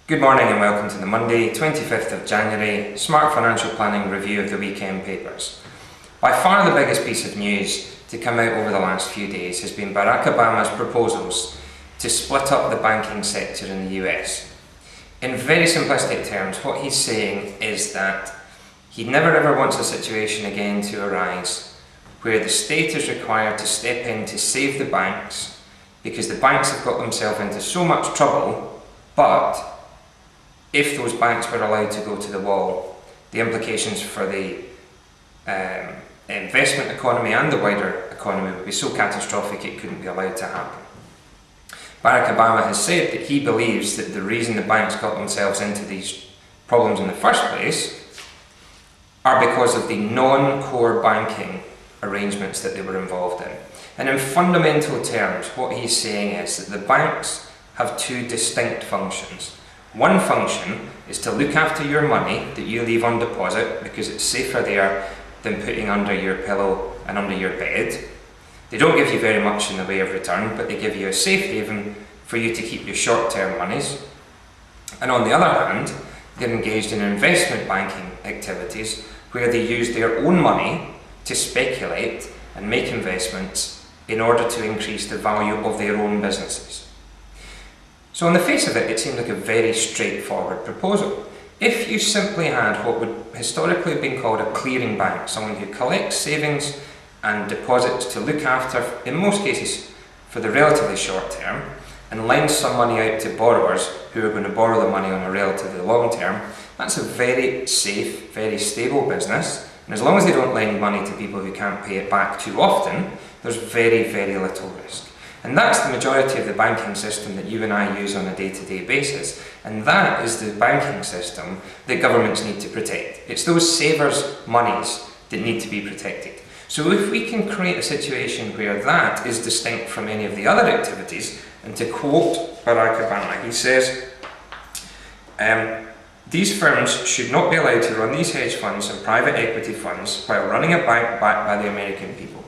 Good morning and welcome to the Monday, 25th of January, Smart Financial Planning Review of the Weekend Papers. By far the biggest piece of news to come out over the last few days has been Barack Obama's proposals to split up the banking sector in the US. In very simplistic terms, what he's saying is that he never ever wants a situation again to arise where the state is required to step in to save the banks because the banks have got themselves into so much trouble, but if those banks were allowed to go to the wall, the implications for the investment economy and the wider economy would be so catastrophic it couldn't be allowed to happen. Barack Obama has said that he believes that the reason the banks got themselves into these problems in the first place are because of the non-core banking arrangements that they were involved in. And in fundamental terms, what he's saying is that the banks have two distinct functions. One function is to look after your money that you leave on deposit because it's safer there than putting under your pillow and under your bed. They don't give you very much in the way of return, but they give you a safe haven for you to keep your short-term monies. And on the other hand, they're engaged in investment banking activities where they use their own money to speculate and make investments in order to increase the value of their own businesses. So on the face of it, it seemed like a very straightforward proposal. If you simply had what would historically have been called a clearing bank, someone who collects savings and deposits to look after, in most cases, for the relatively short term, and lends some money out to borrowers who are going to borrow the money on a relatively long term, that's a very safe, very stable business. And as long as they don't lend money to people who can't pay it back too often, there's very, very little risk. And that's the majority of the banking system that you and I use on a day-to-day basis. And that is the banking system that governments need to protect. It's those savers' monies that need to be protected. So if we can create a situation where that is distinct from any of the other activities, and to quote Barack Obama, he says, these firms should not be allowed to run these hedge funds and private equity funds while running a bank backed by the American people.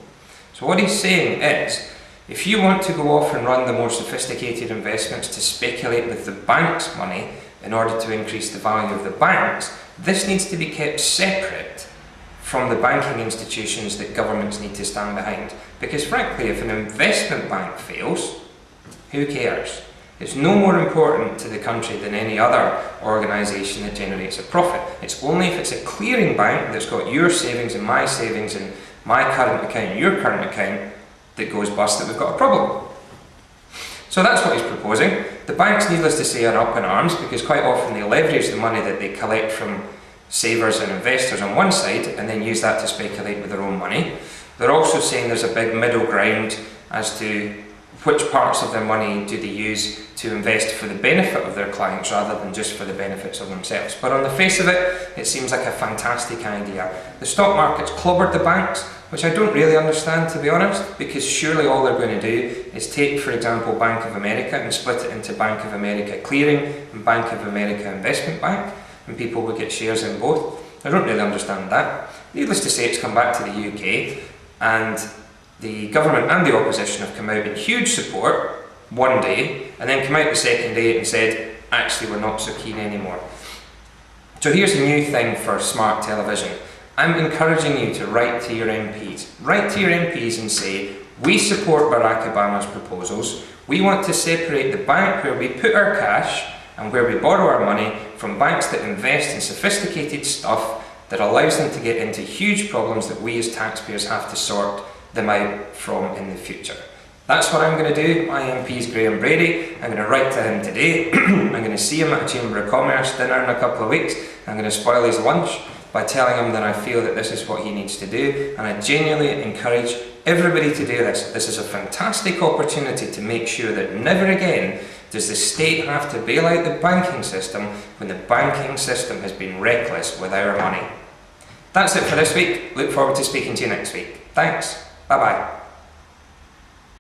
So what he's saying is, if you want to go off and run the more sophisticated investments to speculate with the bank's money in order to increase the value of the banks, this needs to be kept separate from the banking institutions that governments need to stand behind. Because frankly, if an investment bank fails, who cares? It's no more important to the country than any other organisation that generates a profit. It's only if it's a clearing bank that's got your savings and my current account and your current account that goes bust that we've got a problem. So that's what he's proposing. The banks, needless to say, are up in arms because quite often they leverage the money that they collect from savers and investors on one side and then use that to speculate with their own money. They're also saying there's a big middle ground as to which parts of their money do they use to invest for the benefit of their clients rather than just for the benefits of themselves. But on the face of it, it seems like a fantastic idea. The stock market's clobbered the banks, which I don't really understand, to be honest, because surely all they're going to do is take, for example, Bank of America and split it into Bank of America Clearing and Bank of America Investment Bank, and people will get shares in both. I don't really understand that. Needless to say, it's come back to the UK, and the government and the opposition have come out in huge support one day, and then come out the second day and said, actually, we're not so keen anymore. So here's a new thing for smart television. I'm encouraging you to write to your MPs. Write to your MPs and say, we support Barack Obama's proposals. We want to separate the bank where we put our cash and where we borrow our money from banks that invest in sophisticated stuff that allows them to get into huge problems that we as taxpayers have to sort them out from in the future. That's what I'm going to do. My MP is Graham Brady. I'm going to write to him today. I'm going to see him at a Chamber of Commerce dinner in a couple of weeks. I'm going to spoil his lunch by telling him that I feel that this is what he needs to do, and I genuinely encourage everybody to do this. This is a fantastic opportunity to make sure that never again does the state have to bail out the banking system when the banking system has been reckless with our money. That's it for this week. Look forward to speaking to you next week. Thanks. Bye-bye.